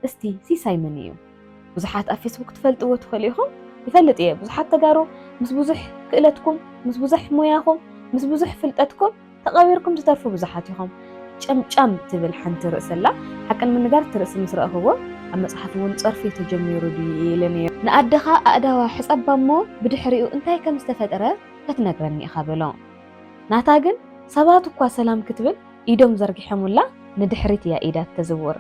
استي سيساي من እዩ ብዙሓት ኣብ ፌስቡክ ትፈልጥዎ ትኽእሉ ኢኹም ይፈልጥ እየ ብዙሓት ተጋሩ ምስ ብዙሕ ክእለትኩም ምስ ብዙሕ ሞያኹም ምስ ብዙሕ ፍልጠትኩም ተቐቢርኩም ዝተርፉ ብዙሓት ኢኹም ጨምጫም ትብል ሓንቲ ርእስ ኣላ ሓቅን ምንጋር ትርእሲ ምስ ረእኽዎ ኣብ መፅሓፍ እውን ፀርፊ ተጀሚሩ ኢለ ነይሩ ንኣደኻ ኣእዳዋ ሕፀባ እሞ ብድሕሪኡ እንታይ ከም ዝተፈጠረ ክትነግረኒ ኢኻ በሎ ናታ ግን ሰባት እኳ ሰላም ክትብል ኢዶም ዘርጊሖሙላ ንድሕሪት እያ ኢዳ ተዝውር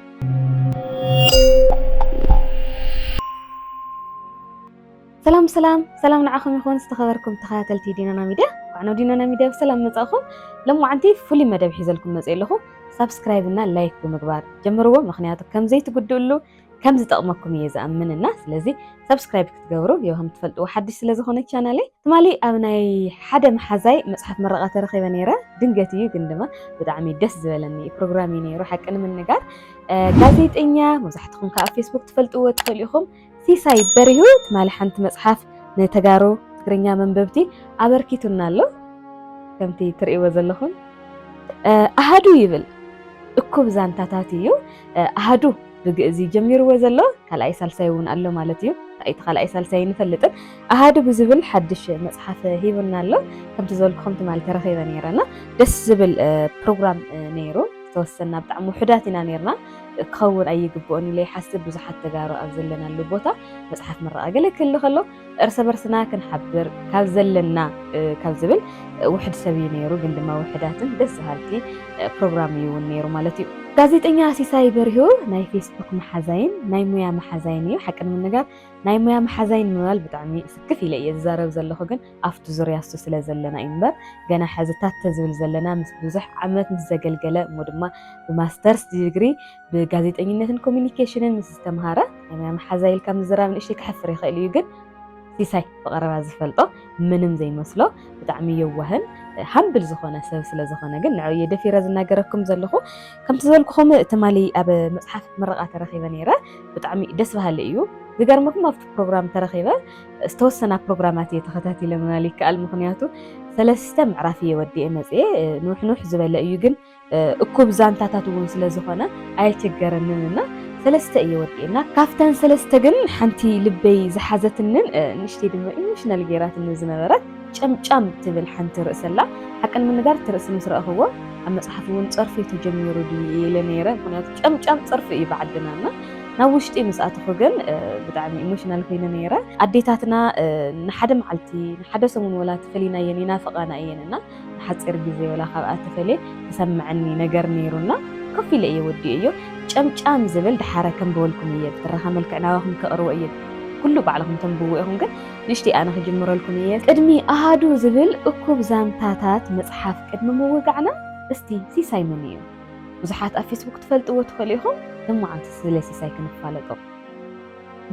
ሰላም ንዓኹም ይኹን ዝተኸበርኩም ተኸታተልቲ ዲናና ሚድያ ዋዕኖ ዲናና ሚድያ ብሰላም መጻእኹም ለምዓንቲ ፍሉይ መደብ ሒዘልኩም መጽእ ኣለኹ ሳብስክራይብ እና ላይክ ብምግባር ጀምርዎ ምክንያቱ ከም ዘይትጉድእሉ ከም ዝጠቕመኩም እየ ዝኣምንና ስለዚ ሰብስክራይብ ክትገብሩ የውሃም ትፈልጥዎ ሓድሽ ስለ ዝኾነ ቻናለይ ትማሊ ኣብ ናይ ሓደ መሓዛይ መጽሓፍ መረቓ ተረኺበ ነይረ ድንገት እዩ ግን ድማ ብጣዕሚ ደስ ዝበለኒ ፕሮግራም እዩ ነይሩ ሓቅን ምንጋር ጋዜጠኛ መብዛሕትኩም ከዓ ፌስቡክ ትፈልጥዎ ትኽእሉ ኢኹም ሲሳይ በሪሁ ትማሊ ሓንቲ መጽሓፍ ነተጋሩ ትግርኛ መንበብቲ ኣበርኪቱና ኣሎ ከምቲ ትርእይዎ ዘለኹም ኣሃዱ ይብል እኩብ ዛንታታት እዩ ኣሃዱ ብግእዚ ጀሚርዎ ዘሎ ካልኣይ ሳልሳይ እውን ኣሎ ማለት እዩ ታይት ካልኣይ ሳልሳይ ንፈልጥን ኣሃዱ ብዝብል ሓድሽ መጽሓፍ ሂብና ኣሎ ከምቲ ዘልኩም ትማሊ ተረኺበ ነይረና ደስ ዝብል ፕሮግራም ነይሩ ተወሰና ብጣዕሚ ውሕዳት ኢና ነርና ክኸውን ኣይግብኦን ኢለይ ሓስብ ብዙሓት ተጋሩ ኣብ ዘለናሉ ቦታ መጽሓፍ ምረቓ ገለ ክህሉ ከሎ እርሰ በርስና ክንሓብር ካብ ዘለና ካብ ዝብል ውሕድ ሰብ እዩ ነይሩ ግን ድማ ውሕዳትን ደስ በሃልቲ ፕሮግራም እዩ እውን ነይሩ ማለት እዩ ጋዜጠኛ ሲሳይ በሪሁ ናይ ፌስቡክ መሓዛይን ናይ ሞያ መሓዛይን እዩ ሓቅን ምንጋር ናይ ሞያ መሓዛይን ምባል ብጣዕሚ ስክፍ ኢለ እየ ዝዛረብ ዘለኹ ግን ኣብቲ ዙርያ እሱ ስለ ዘለና እዩ እምበር ገና ሕዝታት ተዝብል ዘለና ምስ ብዙሕ ዓመት ምስ ዘገልገለ እሞ ድማ ብማስተርስ ዲግሪ ብጋዜጠኝነትን ኮሚኒኬሽንን ምስ ዝተምሃረ ናይ ሞያ መሓዛይ ኢልካ ምዝራብ ንእሽተይ ክሕፍር ይኽእል እዩ ግን ሲሳይ ብቐረባ ዝፈልጦ ምንም ዘይመስሎ ብጣዕሚ የዋህን ሃምብል ዝኾነ ሰብ ስለ ዝኾነ ግን ንዕኡ የደፊረ ዝናገረኩም ዘለኹ ከምቲ ዝበልኩኹም ትማሊ ኣብ መጽሓፍ ምረቓ ተረኺበ ነይረ ብጣዕሚ ደስ በሃሊ እዩ ዝገርመኩም ኣብቲ ፕሮግራም ተረኺበ ዝተወሰና ፕሮግራማት እየ ተኸታቲለ ምባል ይከኣል ምክንያቱ ሰለስተ ምዕራፍ እየ ወዲኤ መፅአ ንውሕንውሕ ዝበለ እዩ ግን እኩብ ዛንታታት እውን ስለ ዝኾነ ኣይቸገረንንና ሰለስተ እየ ወዲእና ካፍተን ሰለስተ ግን ሓንቲ ልበይ ዝሓዘትንን ንእሽተይ ድማ ኢሞሽናል ጌራትን ዝነበረት ጨምጫም ትብል ሓንቲ ርእስ ኣላ ሓቅን ምንጋር ትርእሲ ምስ ረእኽዎ ኣብ መጽሓፍ እውን ፀርፊ ተጀሚሩ ኢለ ነይረ ምክንያቱ ጨምጫም ፀርፊ እዩ ብዓድናና ናብ ውሽጢ ምስኣትኹ ግን ብጣዕሚ ኢሞሽናል ኮይነ ነይረ ኣዴታትና ንሓደ መዓልቲ ንሓደ ሰሙን ወላ ተፈሊና እየን ይናፍቓና እየንና ንሓፂር ግዜ ወላ ካብኣ ተፈልየ ዝሰምዐኒ ነገር ነይሩና ከፍ ኢለ እየ ወዲኡ እዮ ጨምጫም ዝብል ድሓረ ከም በወልኩም እየ ብትረኻ መልክዕ ናባኹም ከቕርቦ እየ ኩሉ ባዕልኹም ተንብዎ ኢኹም ግን ንእሽተይ ኣነ ክጅምረልኩም እየ ቅድሚ ኣሃዱ ዝብል እኩብ ዛንታታት መጽሓፍ ቅድሚ ምውጋዕና እስቲ ሲሳይ መን እዩ ብዙሓት ኣብ ፌስቡክ ትፈልጥዎ ትኽእሉ ኢኹም ልሙዓንቲ ስለ ሲሳይ ክንፋለጦ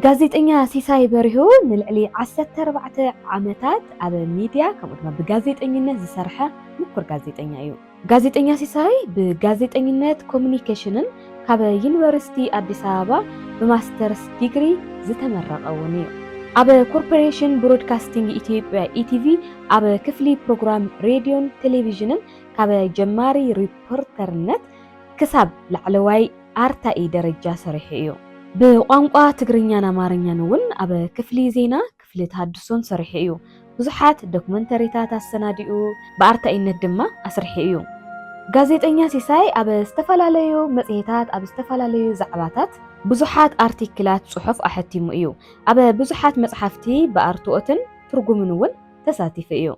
ጋዜጠኛ ሲሳይ በሪሁ ንልዕሊ 14 ዓመታት ኣብ ሚድያ ከምኡ ድማ ብጋዜጠኝነት ዝሰርሐ ምኩር ጋዜጠኛ እዩ ጋዜጠኛ ሲሳይ ብጋዜጠኝነት ኮሚኒኬሽንን ካብ ዩኒቨርሲቲ ኣዲስ ኣበባ ብማስተርስ ዲግሪ ዝተመረቐ እውን እዩ ኣብ ኮርፖሬሽን ብሮድካስቲንግ ኢትዮጵያ ኢቲቪ ኣብ ክፍሊ ፕሮግራም ሬድዮን ቴሌቪዥንን ካብ ጀማሪ ሪፖርተርነት ክሳብ ላዕለዋይ ኣርታኢ ደረጃ ሰሪሑ እዩ ብቋንቋ ትግርኛን ኣማርኛን እውን ኣብ ክፍሊ ዜና ክፍሊ ተሃድሶን ሰሪሑ እዩ ብዙሓት ዶክመንተሪታት ኣሰናዲኡ ብኣርታኢነት ድማ ኣስርሒ እዩ ጋዜጠኛ ሲሳይ ኣብ ዝተፈላለዩ መጽሔታት ኣብ ዝተፈላለዩ ዛዕባታት ብዙሓት ኣርቲክላት ጽሑፍ ኣሕቲሙ እዩ ኣብ ብዙሓት መጽሓፍቲ ብኣርትኦትን ትርጉምን እውን ተሳቲፉ እዩ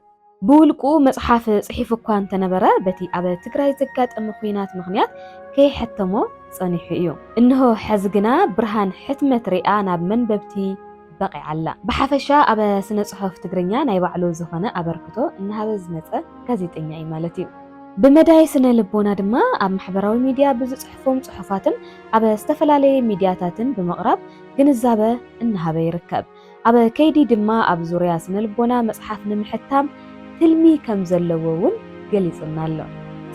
ብውልቁ መጽሓፍ ጽሒፍ እኳ እንተነበረ በቲ ኣብ ትግራይ ዘጋጠመ ኩናት ምክንያት ከይሕተሞ ጸኒሑ እዩ እንሆ ሕዚ ግና ብርሃን ሕትመት ሪኣ ናብ መንበብቲ በቂዓላ ብሓፈሻ ኣብ ስነ ጽሑፍ ትግርኛ ናይ ባዕሉ ዝኾነ ኣበርክቶ እናሃበ ዝመፀ ጋዜጠኛ እዩ ማለት እዩ ብመዳይ ስነ ልቦና ድማ ኣብ ማሕበራዊ ሚድያ ብዝጽሕፎም ጽሑፋትን ኣብ ዝተፈላለየ ሚድያታትን ብምቕራብ ግንዛበ እናሃበ ይርከብ ኣብ ከይዲ ድማ ኣብ ዙርያ ስነ ልቦና መጽሓፍ ንምሕታም ትልሚ ከም ዘለዎ እውን ገሊጽና ኣሎ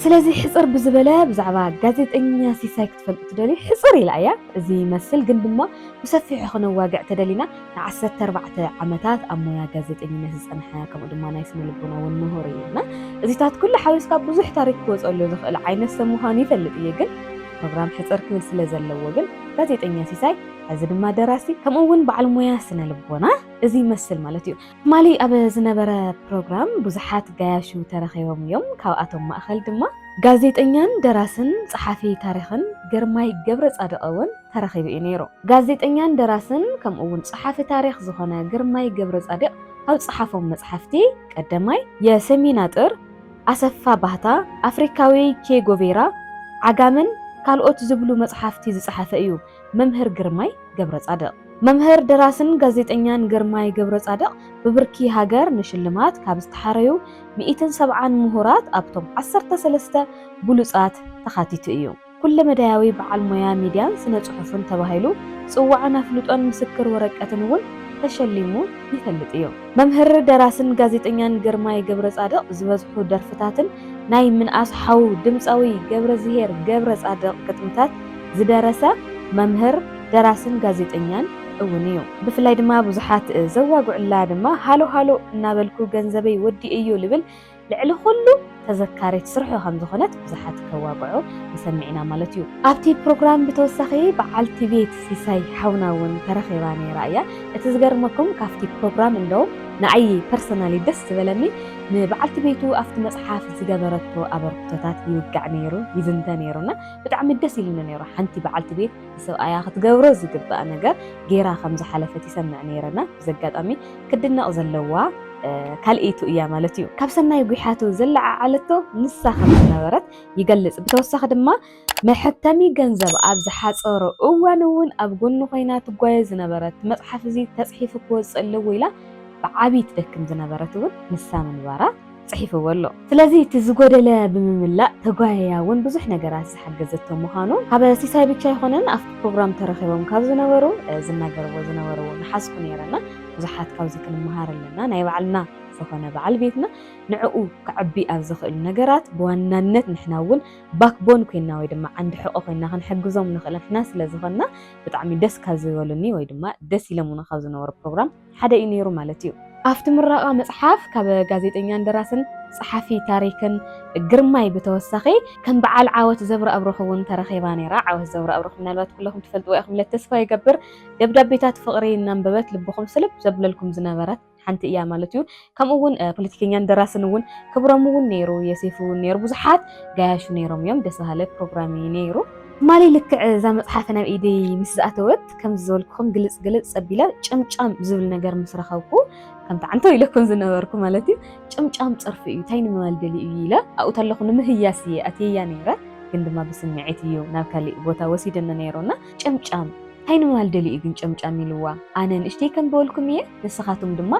ስለዚ ሕጽር ብዝበለ ብዛዕባ ጋዜጠኛ ሲሳይ ክትፈልጡ ትደልዩ ሕጽር ኢላ እያ እዚ ይመስል ግን ድማ ብሰፊሑ ክንዋግዕ ተደሊና ን14 ዓመታት ኣብ ሞያ ጋዜጠኝነት ዝጸንሐ ከምኡ ድማ ናይ ስነ ልቦና እውን ምሁር እዩና እዚታት ኩሉ ሓዊስካ ብዙሕ ታሪክ ክወፀሉ ዝኽእል ዓይነት ሰብ ምዃኑ ይፈልጥ እየ ግን ፕሮግራም ሕጽር ክብል ስለ ዘለዎ ግን ጋዜጠኛ ሲሳይ እዚ ድማ ደራሲ ከምኡውን በዓል ሞያ ስነ ልቦና እዚ ይመስል ማለት እዩ ማሊ ኣብ ዝነበረ ፕሮግራም ብዙሓት ጋያሹ ተረኺቦም እዮም ካብኣቶም ማእኸል ድማ ጋዜጠኛን ደራስን ጸሓፊ ታሪኽን ግርማይ ገብረ ጻድቕ እውን ተረኺቡ እዩ ነይሩ ጋዜጠኛን ደራስን ከምኡውን ጸሓፊ ታሪኽ ዝኾነ ግርማይ ገብረ ጻድቕ ኣብ ጸሓፎም መጽሓፍቲ ቀዳማይ የሰሜን አጥር አሰፋ ባህታ አፍሪካዊ ኬ ጎቬራ ዓጋምን ካልኦት ዝብሉ መጽሐፍቲ ዝጸሓፈ እዩ መምህር ግርማይ ገብረ ጻድቕ መምህር ደራስን ጋዜጠኛን ግርማይ ገብረ ጻድቕ ብብርኪ ሃገር ንሽልማት ካብ ዝተሓረዩ 170 ምሁራት ኣብቶም 13 ብሉጻት ተኻቲቱ እዩ ኩለ መዳያዊ በዓል ሞያ ሚድያን ስነ ጽሑፍን ተባሂሉ ጽዋዕን ኣፍልጦን ምስክር ወረቀትን እውን ተሸሊሙ ይፈልጥ እዩ መምህር ደራስን ጋዜጠኛን ግርማይ ገብረ ጻድቕ ዝበዝሑ ደርፍታትን ናይ ምንኣስ ሓው ድምፃዊ ገብረ ዝሄር ገብረ ጻድቕ ግጥምታት ዝደረሰ መምህር ደራስን ጋዜጠኛን እውን እዩ ብፍላይ ድማ ብዙሓት ዘዋጉዕላ ድማ ሃሎ ሃሎ እናበልኩ ገንዘበይ ወዲ እዩ ልብል ልዕሊ ኩሉ ተዘካሪት ስርሑ ከም ዝኾነት ብዙሓት ከዋጉዑ ይሰምዒና ማለት እዩ ኣብቲ ፕሮግራም ብተወሳኺ በዓልቲ ቤት ሲሳይ ሓውና እውን ተረኺባ ነይራ እያ እቲ ዝገርመኩም ካብቲ ፕሮግራም እንደውም ንዓይ ፐርሰናሊ ደስ ዝበለኒ ንበዓልቲ ቤቱ ኣብቲ መፅሓፍ ዝገበረቶ ኣበርክቶታት ይውጋዕ ነይሩ ይዝንተ ነይሩና ብጣዕሚ ደስ ኢሉኒ ነይሩ ሓንቲ በዓልቲ ቤት ሰብኣያ ክትገብሮ ዝግባእ ነገር ጌራ ከም ዝሓለፈት ይሰምዕ ነይረና ብዘጋጣሚ ክድነቕ ዘለዋ ካልኢቱ እያ ማለት እዩ ካብ ሰናይ ጉሓቱ ዘለዓዓለቶ ንሳ ከም ዝነበረት ይገልጽ ብተወሳኺ ድማ መሕተሚ ገንዘብ ኣብ ዝሓፀሮ እዋን እውን ኣብ ጎኑ ኮይና ትጓየ ዝነበረት መፅሓፍ እዚ ተፅሒፉ ክወፅእ ኣለዎ ኢላ ብዓብዪ ትደክም ዝነበረት እውን ንሳ ምንባራ ጽሒፍዎ ኣሎ ስለዚ እቲ ዝጎደለ ብምምላእ ተጓያ እውን ብዙሕ ነገራት ዝሓገዘቶ ምዃኑ ካብ ሲሳይ ብቻ ይኾነን ኣብቲ ፕሮግራም ተረኺቦም ካብ ዝነበሩ ዝናገርዎ ዝነበሩ ንሓስኩ ነይረና ብዙሓት ካብዚ ክንመሃር ኣለና ናይ ባዕልና ዝኾነ በዓል ቤትና ንዕኡ ክዕቢ ኣብ ዝኽእሉ ነገራት ብዋናነት ንሕና እውን ባክቦን ኮይና ወይ ድማ ዓንዲ ሕቆ ኮይና ክንሕግዞም ንኽእል ንሕና ስለ ዝኾንና ብጣዕሚ ደስ ካብ ዝበሉኒ ወይ ድማ ደስ ኢሎምና ካብ ዝነበሩ ፕሮግራም ሓደ እዩ ነይሩ ማለት እዩ ኣብቲ ምረቓ መጽሓፍ ካብ ጋዜጠኛን ደራስን ጸሓፊ ታሪክን ግርማይ ብተወሳኺ ከም በዓል ዓወት ዘብረ ኣብርኽ እውን ተረኺባ ነይራ ዓወት ዘብረ ኣብርኽ ምናልባት ኩለኹም ትፈልጥዎ ኢኹም ተስፋ ይገብር ደብዳቤታት ፍቕሪ እናንበበት ልብኹም ስልብ ዘብለልኩም ዝነበረት ሓንቲ እያ ማለት እዩ ከምኡ እውን ፖለቲከኛን ደራስን እውን ክብሮም እውን ነይሩ የሴፉ ነይሩ ብዙሓት ጋያሹ ነይሮም እዮም ደስ በሃሊ ፕሮግራም ነይሩ ማሊ ልክዕ እዛ መጽሓፍ ናብ ኢደይ ምስ ዝኣተወት ከም ዝበልኩኹም ግልጽ ፀቢለ ጨምጫም ዝብል ነገር ምስ ረኸብኩ ከምቲ ዓንቶ ኢለኩም ዝነበርኩ ማለት እዩ ጨምጫም ፅርፊ እዩ እንታይ ንምባል ደሊ እዩ ኢለ ኣብኡ ተለኹ ንምህያስ እየ ኣትያ ነይረ ግን ድማ ብስምዒት እዩ ናብ ካሊእ ቦታ ወሲደና ነይሮና ጨምጫም እንታይ ንምባል ደሊ እዩ ግን ጨምጫም ኢልዋ ኣነ ንእሽተይ ከንብበልኩም እየ ንስኻትኩም ድማ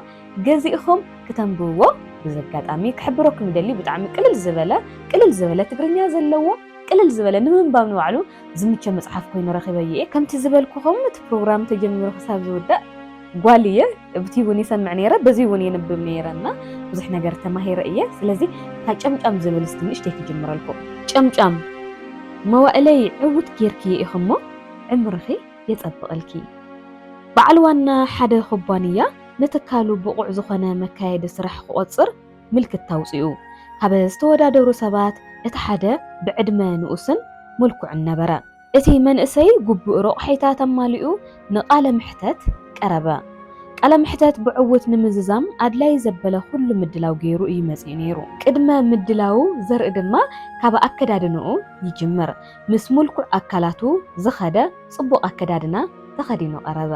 ገዚእኹም ክተንብብዎ ብዘጋጣሚ ክሕብረኩም ደሊ ብጣዕሚ ቅልል ዝበለ ትግርኛ ዘለዎ ቅልል ዝበለ ንምንባብ ንባዕሉ ዝምቸ መጽሓፍ ኮይኑ ረኺበየ እየ ከምቲ ዝበልኩኹም እቲ ፕሮግራም ተጀሚሩ ክሳብ ዝውዳእ ጓል እየ ብቲ እውን ይሰምዕ ነይረ በዚ እውን የንብብ ነይረና ብዙሕ ነገር ተማሂረ እየ ስለዚ ካብ ጨምጫም ዝብል እስቲ ንእሽተይ ክጅምረልኩም ጨምጫም መዋእለይ ዕውት ጌርኪ ኢኹሞ ዕምርኺ የጸብቐልኪ በዓል ዋና ሓደ ኩባንያ ንትካሉ ብቑዕ ዝኾነ መካየዲ ስራሕ ክቆፅር ምልክት ታውፅኡ ካብ ዝተወዳደሩ ሰባት እቲ ሓደ ብዕድመ ንኡስን ምልኩዕን ነበረ እቲ መንእሰይ ጉቡእ ረቑሒታት ኣማሊኡ ንቃለ ምሕተት ቀረበ ቃለ ምሕተት ብዕውት ንምዝዛም ኣድላይ ዘበለ ኩሉ ምድላው ገይሩ እዩ መፅኡ ነይሩ ቅድመ ምድላው ዘርኢ ድማ ካብ ኣከዳድንኡ ይጅምር ምስ ምልኩዕ ኣካላቱ ዝኸደ ጽቡቕ ኣከዳድና ተኸዲኑ ቀረበ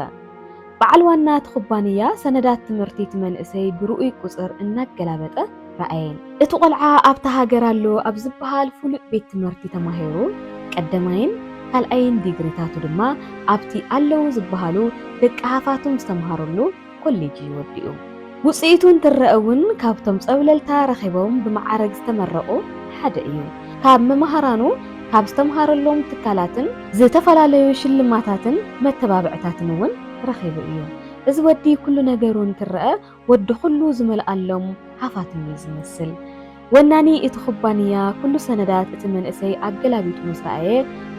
በዓል ዋና እቲ ኩባንያ ሰነዳት ትምህርቲ እቲ መንእሰይ ብርኡይ ቁፅር እናገላበጠ ረአየን እቲ ቆልዓ ኣብታ ሃገር ኣሎ ኣብ ዝበሃል ፍሉጥ ቤት ትምህርቲ ተማሂሩ ቀዳማይን ካልኣይን ዲግሪታቱ ድማ ኣብቲ ኣለዉ ዝበሃሉ ደቂ ሃፋቱም ዝተምሃሩሉ ኮሌጅ ይወዲኡ ውፅኢቱ እንትረአ እውን ካብቶም ፀብለልታ ረኺቦም ብማዕረግ ዝተመረቑ ሓደ እዩ ካብ መምሃራኑ ካብ ዝተምሃረሎም ትካላትን ዝተፈላለዩ ሽልማታትን መተባብዕታትን እውን ረኺቡ እዩ እዚ ወዲ ኩሉ ነገሩ እንትረአ ወዲ ኩሉ ዝመልኣሎም ሃፋትም እዩ ዝመስል ወናኒ እቲ ኩባንያ ኩሉ ሰነዳት እቲ መንእሰይ ኣገላቢጡ ምስ ረኣየ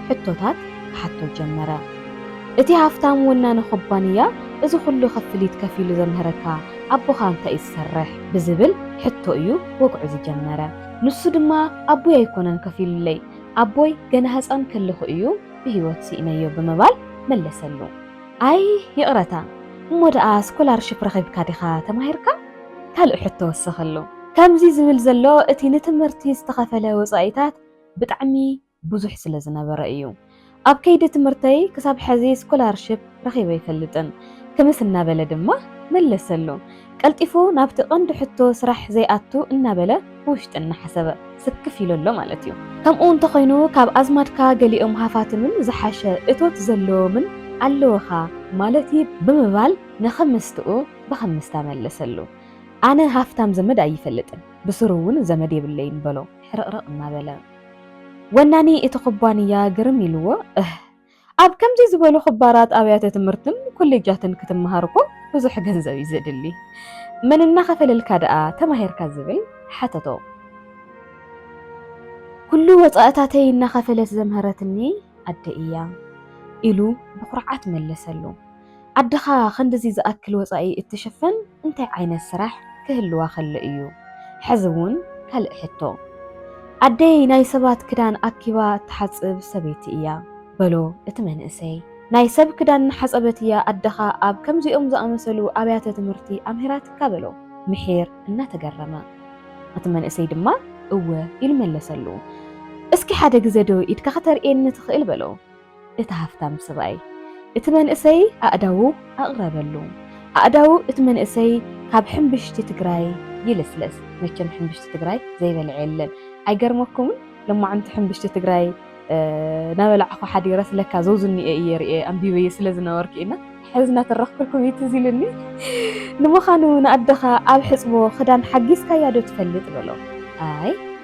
ሕቶታት ክሓቶ ጀመረ እቲ ሃፍታም ወናኒ ኩባንያ እዚ ኩሉ ከፍሊት ከፊሉ ዘምሃረካ ኣቦኻ እንታይ እዩ ዝሰርሕ ብዝብል ሕቶ እዩ ወግዑ ዝጀመረ ንሱ ድማ ኣቦይ ኣይኮነን ከፊሉለይ ኣቦይ ገና ህፃን ከለኹ እዩ ብሂወት ሲእነዮ ብምባል ملسلو أي يقرتا مودآ سكولارشيب رخيبكا ديخا تماهيركا ካልእ ሕቶ ወሰኸሉ ከምዚ ዝብል ዘሎ እቲ ንትምህርቲ ዝተኸፈለ ወፃኢታት ብጣዕሚ ብዙሕ ስለ ዝነበረ እዩ ኣብ ከይዲ ትምህርተይ ክሳብ ሕዚ ስኮላርሽፕ ረኺበ ኣይፈልጥን ክምስ እናበለ ድማ መለሰሉ ቀልጢፉ ናብቲ ቀንዲ ሕቶ ስራሕ ዘይኣቱ እናበለ ውሽጢ እናሓሰበ ስክፍ ኢሉሎ ማለት እዩ ከምኡ እንተኾይኑ ካብ ኣዝማድካ ገሊኦም ሃፋትምን ዝሓሸ እቶት ዘለዎምን ኣለወኻ ማለት ብምባል ንኸምስትኡ ብኸምስታ መለሰሉ أنا هافتام زمد أي فلتن بسرون زمد يبلين بلو حرق ما بلا وناني إتخبانيا قرمي لوا أب كم جيز بلو خبارات أويات تمرتن كل جاتن كتم مهاركو وزو حقن زوي زد اللي من النخف للكاداء تماهير كازبل حتى تو كل وطاقتاتي النخف لزمهرتني أدئيا إلو بقرعات ملسلو عدخا خندزي زأكل وصائي اتشفن انت عين السرح كهلوا خل ايو حزون كالق حتو عدي ناي سبات كدان اكيوا تحصب سبيتي ايا بلو اتمن اسي ناي سب كدان حصبتيا عدخا اب كمزي ام زامسلو ابيات تمرتي امهرات كابلو محير انا تقرما اتمن اسي دما اوه يلملسلو اسكي حدا غزدو يتكختر ان تخيل بلو اتهافتام سباي اتمن اسي اقداو اقربلو اقداو اتمن اسي كاب حنبشتي تقراي يلسلس مچم حنبشتي تقراي زي بلعلن ايغرمكم لما عند حنبشتي تقراي نابلعخو حد يرسلك زوزني يري امبيبي سلازنا وركينا حزنا ترخكم يتزيلني نمخانو نادخا اب حصبو خدان حقيسكا يادو تفلط بلو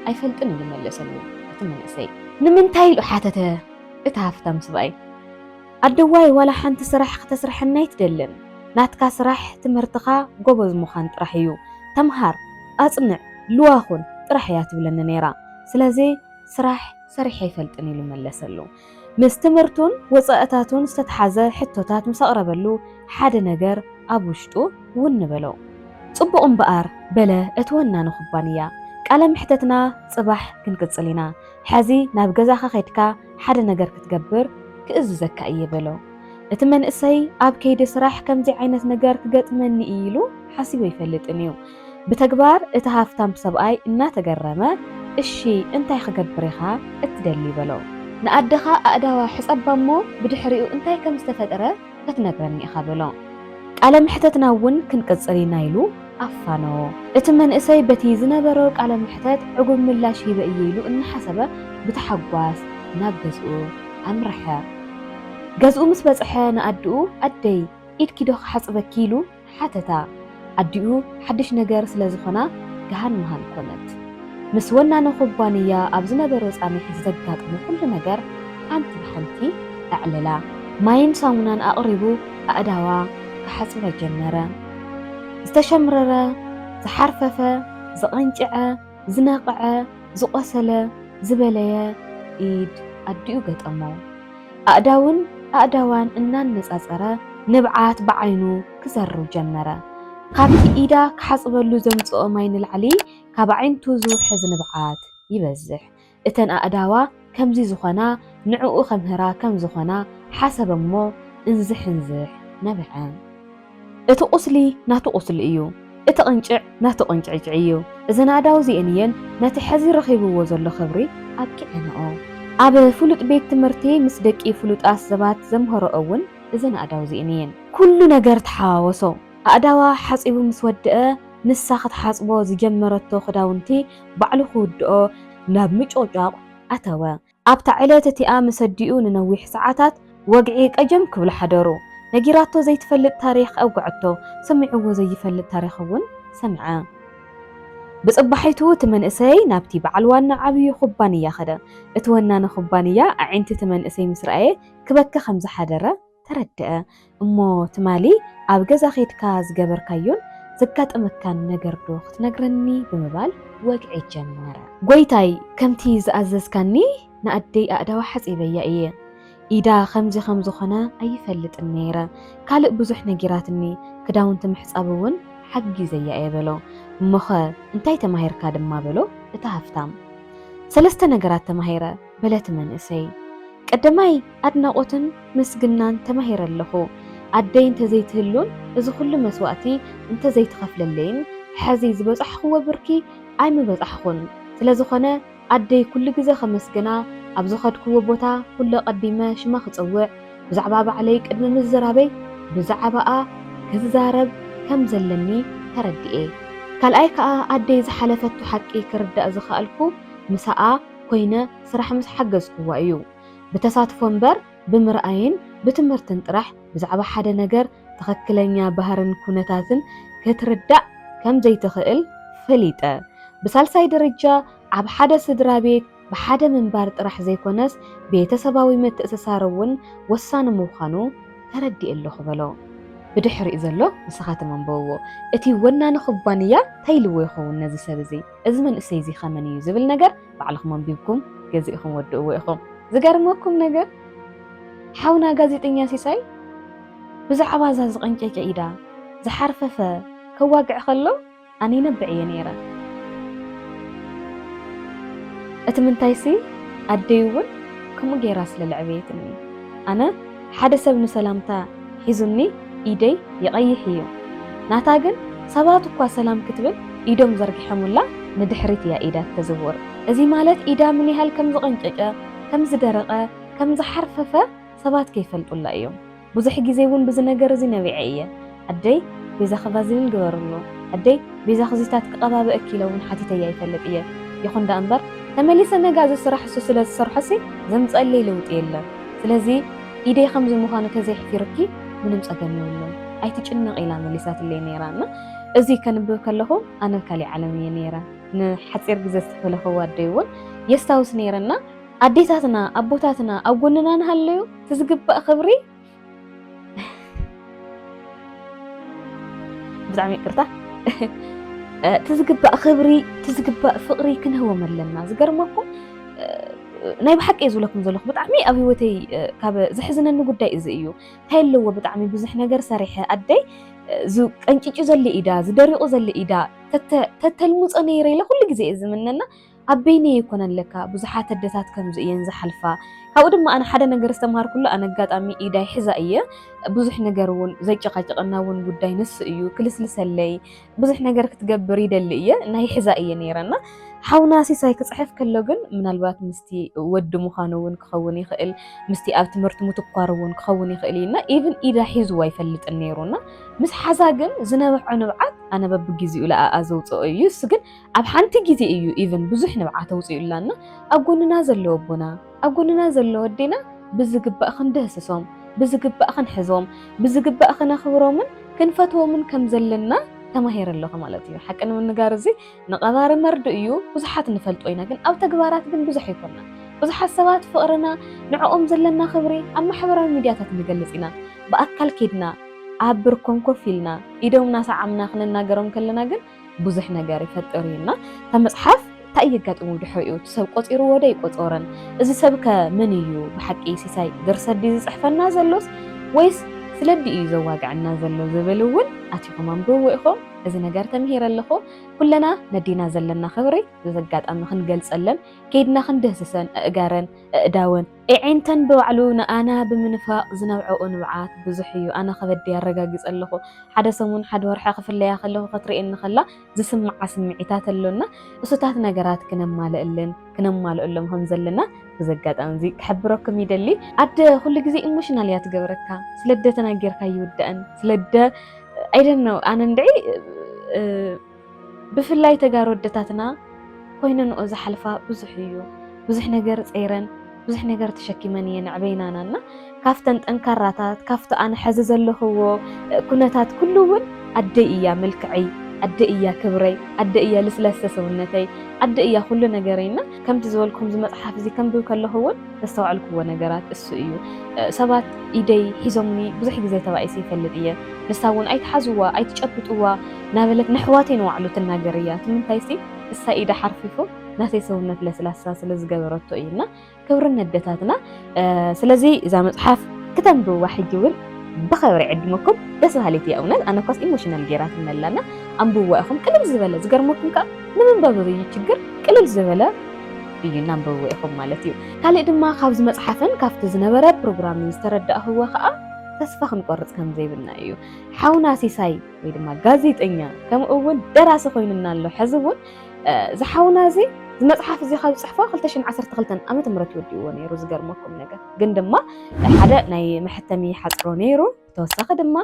اي فلطن يملسلو اتمن اسي نمنتاي لو حاتته اتهافتم سباي أدواي ولا حنت سرح تسرح النايت دلن ناتكا سرح تمرتخا قوبز مخان ترحيو تمهار أصنع لواخون ترحيات بلن نيرا سلازي سرح سريحي فلتني لملسلو مستمرتون وصاءتاتون ستتحازة حتوتات مسقربلو حاد نجر أبوشتو ونبلو صبقون بقار بلا اتوانا نخبانيا قال محتتنا صباح كنكتصلينا حازي نابغزاخا خيتكا حاد نجر كتقبر كأززك أي بلو اتمن اسي اب كيد سراح كمزي عينت نجار كقطمني إيلو حاسيبو يفلطنيو بتكبار اتهافتام سباي إنا تقرمه الشي انتاي خقبريخا اتدلي بلو نأدخا أقداوا حسابا مو بدحريو انتاي كم استفدره كتنقرني إخا بلو قال محتتنا ون كنكتصلينا يلو أفانو اتمن اسي بتي زنبرو قال محتت عقب ملاشي بأيلو إن حسبه بتحقواس ناقزقو أمرحة جزء مسبزحة نأدو أدي إيد كده حسب كيلو حتى أديو حدش نجار سلازخنا جهان مهان كنت مسونا نخبانية أبزنا برز أمي حزقات من كل نجار أنت بحنتي أعللا ما ينسونا أقربو أداوا كحسب الجنرة استشمررة زحرففة زقنجعة زناقعة زقسلة زبلية إيد أديو قد أمو أقداوان إنان نسأسرة نبعات بعينو كزرو جمرة كابت إيدا كحسبلو زمزو ماين العلي كابعين توزو حز نبعات يبزح إتن أقداوا كمزي زخنا نعو خمهرا كم زخنا حسب مو انزح نبعان إتو أصلي ناتو أصل إيو إتو أنجع ناتو أنجعيو إذا ناداو زينيين ناتي حزي رخيبو وزلو خبري أبكي أنا أب فلوت بيت تمرتي مسدك فلوت أسبات زمهر أول إذن أداو زينين كل نجار تحاوسو أداوا حسبو مسودة نساخت حسبو زجمرتو خداونتي بعلو خودو نابمج أوجاق أتوا أب تعلاتتي مسديو ننويح ساعات وقعيك أجم كل حدرو نجيراتو زي تفلت تاريخ أو قعدتو سمعوا زي يفلت تاريخ ون سمعا بس أبحيتو تمن إسي نابتي بعلوانا عبي خبانية خدا اتوانا نخبانية عينتي تمن إسي مسرعي كبكا 5 حدرة تردأ أمو تمالي أبقى خيت كاز قبر كايون زكات أمكان نقردو ختنقرني بمبال وقعي جمارة قويتاي كمتي زأزز كاني نأدي أقدوا حسيبي إيه إيدا 5 خنا أي فلت النيرة كالق بزح نجيراتني كداون تمحس أبوون حقي زي أيبلو مخا انتاي تماهير كادم ما بلو اتهافتام 3 نجرات تماهيرة بلا تمن إسي ቀዳማይ ኣድናቆትን ምስግናን ተማሂረ ኣለኹ ኣደይ እንተዘይትህሉን እዚ ኩሉ መስዋእቲ እንተዘይትኸፍለለይን ሕዚ ዝበፅሕኽዎ ብርኪ ኣይምበፅሕኹን ስለዝኾነ ኣደይ ኩሉ ግዜ ከመስግና ኣብ ዝኸድክዎ ቦታ ኩሉ ቀዲመ ሽማ ክፅውዕ ብዛዕባ ባዕለይ ቅድሚ ምዝራበይ ብዛዕባኣ ክዛረብ ከም ዘለኒ ተረዲኤ ካልኣይ ከዓ ኣደይ ዝሓለፈቱ ሓቂ ክርዳእ ዝኽኣልኩ ምስኣ ኮይነ ስራሕ ምስ ሓገዝክዋ እዩ ብተሳትፎ እምበር ብምርኣይን ብትምህርትን ጥራሕ ብዛዕባ ሓደ ነገር ትኽክለኛ ባህርን ኩነታትን ክትርዳእ ከም ዘይትኽእል ፈሊጠ ብሳልሳይ ደረጃ ኣብ ሓደ ስድራ ቤት ብሓደ ምንባር ጥራሕ ዘይኮነስ ቤተሰባዊ ምትእስሳር እውን ወሳኒ ምዃኑ ተረዲእ ኣለኹ በሎ ብድሕሪኡ ዘሎ ንስኻትም አንብብዎ እቲ ወናኒ ኩባንያ እንታይ ኢልዎ ይኸውን ነዚ ሰብ እዚ መንእሰይ እዚ ኸመን እዩ ዝብል ነገር ባዕልኹም አንቢብኩም ገዚእኹም ወድእዎ ኢኹም ዝገርመኩም ነገር ሓውና ጋዜጠኛ ሲሳይ ብዛዕባ እዛ ዝቐንጨጨ ኢዳ ዝሓርፈፈ ከዋግዕ ከሎ ኣነ ነብዕ እየ ነይረ እቲ ምንታይሲ ኣደይ እውን ከምኡ ጌራ ስለልዕበየትኒ ኣነ ሓደ ሰብ ንሰላምታ ሒዙኒ ኢደይ ይቐይሕ እዩ ናታ ግን ሰባት እኳ ሰላም ክትብል ኢዶም ዘርጊሖሙላ ንድሕሪት እያ ኢዳ ተዝውር እዚ ማለት ኢዳ ምን ያህል ከም ዝቐንጨጨ ከም ዝደረቐ ከም ዝሓርፈፈ ሰባት ከይፈልጡላ እዮም ብዙሕ ግዜ እውን ብዚ ነገር እዚ ነቢዐ እየ ኣደይ ቤዛ ኸባዝብል ገበርሎ ኣደይ ቤዛ ኽዚታት ክቐባብአ ኪሎ እውን ሓቲተያ ይፈልጥ እየ ይኹን ዳ እምበር ተመሊሰ ነጋዚ ስራሕ እሱ ስለ ዝሰርሖሲ ዘምፀለይ ለውጢ የለን ስለዚ ኢደይ ከምዚ ምዃኑ ተዘይሕፊርኪ ምንም ፀገም የብሉን ኣይትጭነቕ ኢላ መሊሳትለይ ነይራና እዚ ከንብብ ከለኹ ኣነ ካሊእ ዓለም እየ ነይራ ንሓፂር ግዜ ዝተፈለኸው ኣደይ እውን የስታውስ ነይረና ኣዴታትና ኣቦታትና ኣብ ጎንና ንሃለዩ ትዝግባእ ክብሪ ብጣዕሚ ይቅርታ ትዝግባእ ክብሪ ትዝግባእ ፍቕሪ ክንህቦም ኣለና ዝገርመኩም ናይ ብሓቂ ዝብለኩም ዘለኹ ብጣዕሚ ኣብ ህይወተይ ካብ ዝሕዝነኒ ጉዳይ እዚ እዩ እንታይ ኣለዎ ብጣዕሚ ብዙሕ ነገር ሰሪሐ ኣደይ ዝቀንጭጩ ዘለ ኢዳ ዝደሪቑ ዘለ ኢዳ ተተልሙፀ ነይረ ኢለ ኩሉ ግዜ እዩ ዝምነና ኣበይነ ይኮነ ኣለካ ብዙሓት ኣደታት ከምዚ እየን ዝሓልፋ ካብኡ ድማ ኣነ ሓደ ነገር ዝተምሃርኩሉ ኣነ ኣጋጣሚ ኢዳይ ሒዛ እየ ብዙሕ ነገር እውን ዘይጨቃጨቀና እውን ጉዳይ ንስ እዩ ክልስልሰለይ ብዙሕ ነገር ክትገብር ይደሊ እየ ናይ ሒዛ እየ ነይረና ሓውና ሲሳይ ክፅሕፍ ከሎ ግን ምናልባት ምስቲ ወዲ ምዃኑ እውን ክኸውን ይኽእል ምስቲ ኣብ ትምህርቲ ምትኳር እውን ክኸውን ይኽእል ኢና ኢቭን ኢዳ ሒዝዋ ይፈልጥን ነይሩና ምስ ሓዛ ግን ዝነበዖ ንብዓት ኣነ በብግዚኡ ለኣ ዘውፅኦ እዩ እሱ ግን ኣብ ሓንቲ ግዜ እዩ ኢቭን ብዙሕ ንብዓት ተውፅኡላና ኣብ ጎንና ዘለዎ ኣቦና ኣብ ጎንና ዘለዎ ኣዴና ብዝግባእ ክንደህስሶም ብዝግባእ ክንሕዞም ብዝግባእ ክነኽብሮምን ክንፈትዎምን ከም ዘለና ተማሂር ኣለኹ ማለት እዩ ሓቂ ንምንጋር እዚ ንቐባሪ መርዲ እዩ ብዙሓት ንፈልጦ ኢና ግን ኣብ ተግባራት ግን ብዙሕ ይኮና ብዙሓት ሰባት ፍቕርና ንዕኦም ዘለና ክብሪ ኣብ ማሕበራዊ ሚድያታት ንገልጽ ኢና ብኣካል ኬድና ኣብ ብርኮም ኮፍ ኢልና ኢዶምና ሰዓምና ክንናገሮም ከለና ግን ብዙሕ ነገር ይፈጥር እዩና ተመፅሓፍ እንታይ የጋጥሙ ድሕሪኡ ሰብ ቆፂርዎ ዶ ይቆፀረን እዚ ሰብ ከ ምን እዩ ብሓቂ ሲሳይ ድርሰት ዝፅሕፈና ዘሎስ ወይስ ስለዲ እዩ ዘዋግዕና ዘሎ ዝብል እውን ኣቲኹም አንብብዎ ኢኹም እዚ ነገር ተምሂር ኣለኹ ኩለና ነዲና ዘለና ክብሪ ዘጋጣሚ ክንገልፀለን ከይድና ክንደህስሰን ኣእጋረን ኣእዳወን ዒንተን ብባዕሉ ንኣና ብምንፋቕ ዝነብዐኦ ንብዓት ብዙሕ እዩ ኣነ ከበዲ ያረጋግፅ ኣለኹ ሓደ ሰሙን ሓደ ወርሒ ክፍለያ ከለኹ ክትሪኤኒ ከላ ዝስምዓ ስምዒታት ኣሎና እሱታት ነገራት ክነማልአሎም ከም ዘለና ብዘጋጣሚ እዚ ክሕብረኩም ይደሊ ኣደ ኩሉ ግዜ ኢሞሽናል እያ ትገብረካ ስለደ ተናጌርካ ይውድአን ስለደ ኣይደኖ ኣነ እንድዒ ብፍላይ ተጋሩ ኣደታትና ኮይነንኦ ዝሓልፋ ብዙሕ እዩ ብዙሕ ነገር ፀይረን ብዙሕ ነገር ተሸኪመን እየን ዕበይናናና ካፍተን ጠንካራታት ካፍቲ ኣነ ሕዚ ዘለኽዎ ኩነታት ኩሉ እውን ኣደይ እያ መልክዐይ ኣደይ እያ ክብረይ ኣደይ እያ ልስለሰ ሰውነተይ ኣደይ እያ ኩሉ ነገረይና ከምቲ ዝበልኩም ዝመፅሓፍ እዚ ከንብብ ከለኹ እውን ተስተውዓልክዎ ነገራት እሱ እዩ ሰባት ኢደይ ሒዞምኒ ብዙሕ ግዜ ተባኢሰ ይፈልጥ እየ ንሳ እውን ኣይትሓዝዋ ኣይትጨብጥዋ ናበለት ንሕዋተይ ንባዕሉ ትናገር እያ ትምንታይሲ እሳ ኢዳ ሓርፊፉ ናተይ ሰውነት ለስላሳ ስለ ዝገበረቶ እዩና ክብርን ኣደታትና ስለዚ እዛ መፅሓፍ ክተንብብዋ ሕጂ እውን ብኸብሪ ዕድመኩም ደስ በሃሊት እያ እውነት ኣነ ኳስ ኢሞሽናል ጌራት ንመላና ኣንብብዋ ኢኹም ቅልል ዝበለ ዝገርመኩም ከዓ ንምንባብ እዩ ችግር ቅልል ዝበለ እዩ ናንበብዎ ኢኹም ማለት እዩ ካልእ ድማ ካብዚ መፅሓፍን ካብቲ ዝነበረ ፕሮግራም ዝተረዳእኽዎ ከዓ ተስፋ ክንቆርፅ ከም ዘይብልና እዩ ሓውና ሲሳይ ወይ ድማ ጋዜጠኛ ከምኡ እውን ደራሲ ኮይኑና ኣሎ ሕዚ እውን ዝሓውና እዚ ዝመፅሓፍ እዚ ካብ ፅሕፎ 2012 ዓመተ ምህረት ይወዲእዎ ነይሩ ዝገርመኩም ነገር ግን ድማ ሓደ ናይ መሕተሚ ሓፅሮ ነይሩ ተወሳኺ ድማ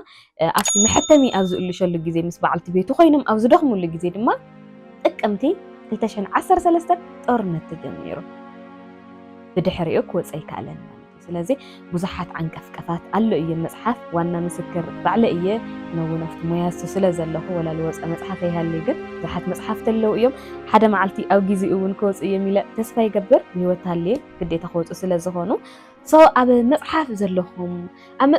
ኣብቲ መሕተሚ ኣብ ዝእልሸሉ ግዜ ምስ በዓልቲ ቤቱ ኮይኖም ኣብ ዝደኽሙሉ ግዜ ድማ ጥቅምቲ 2013 ጦርነት ተጀሚሩ ብድሕሪኡ ክወፅእ ኣይከኣለን ስለዚ ብዙሓት ዓንቀፍቀፋት ኣሎ እየ መፅሓፍ ዋና ምስክር ባዕለ እየ ነውን ኣብቲ ሞያሱ ስለ ዘለኹ ወላ ዝወፀ መፅሓፍ ኣይሃልይ ግን ብዙሓት መፅሓፍቲ ኣለው እዮም ሓደ መዓልቲ ኣብ ግዜኡ እውን ክወፁ እዮም ኢለ ተስፋ ይገብር ንሂወት ሃልየ ግዴታ ክወፁ ስለ ዝኾኑ ኣብ መፅሓፍ ዘለኹም ኣብ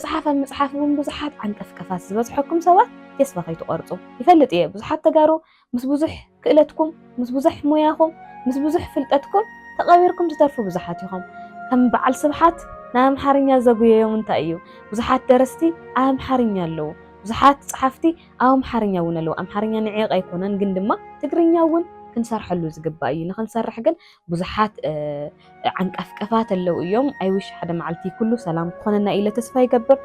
መፅሓፍ እውን ብዙሓት ዓንቀፍቀፋት ዝበዝሐኩም ሰባት ተስፋ ከይትቆርፁ ይፈልጥ እየ ብዙሓት ተጋሩ ምስ ብዙሕ ክእለትኩም ምስ ብዙሕ ሞያኹም ምስ ብዙሕ ፍልጠትኩም ተቐቢርኩም ዝተርፉ ብዙሓት ኢኹም ከም በዓል ስብሓት ናብ ኣምሓርኛ ዘጉየዮም እንታይ እዩ ብዙሓት ደረስቲ ኣብ ኣምሓርኛ ኣለዉ ብዙሓት ፀሓፍቲ ኣብ ኣምሓርኛ እውን ኣለዉ ኣምሓርኛ ንዕቕ ኣይኮነን ግን ድማ ትግርኛ እውን ክንሰርሐሉ ዝግባእ እዩ ንክንሰርሕ ግን ብዙሓት ዓንቀፍቀፋት ኣለዉ እዮም ኣይውሽ ሓደ መዓልቲ ኩሉ ሰላም ክኾነና ኢለ ተስፋ ይገብር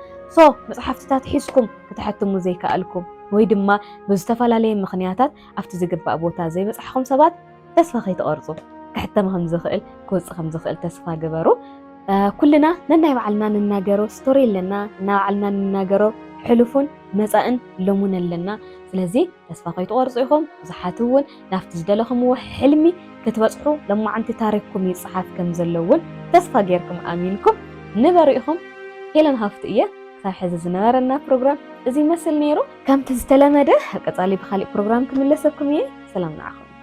መፅሓፍትታት ሒዝኩም ክትሕትሙ ዘይከኣልኩም ወይ ድማ ብዝተፈላለየ ምክንያታት ኣብቲ ዝግባእ ቦታ ዘይበፅሕኩም ሰባት ተስፋ ከይትቆርፁ كحتى مهم زخل كوز خم زخل تسفى جبرو كلنا ننعي علنا نناجرو ستوري لنا نعلنا نناجرو حلفون مساء لمون لنا سلازي تسفى قيت أرزقهم زحاتون نافت جدلهم وحلمي كتوصحوا لما عند تاريخكم يصحف كم زلون تسفى غيركم آمينكم نبرئهم هيلن هافتية صاحب زنارنا برنامج زي مثل نيرو كم تستلم ده هكذا بخالي برنامج كم لسه كمية سلام عليكم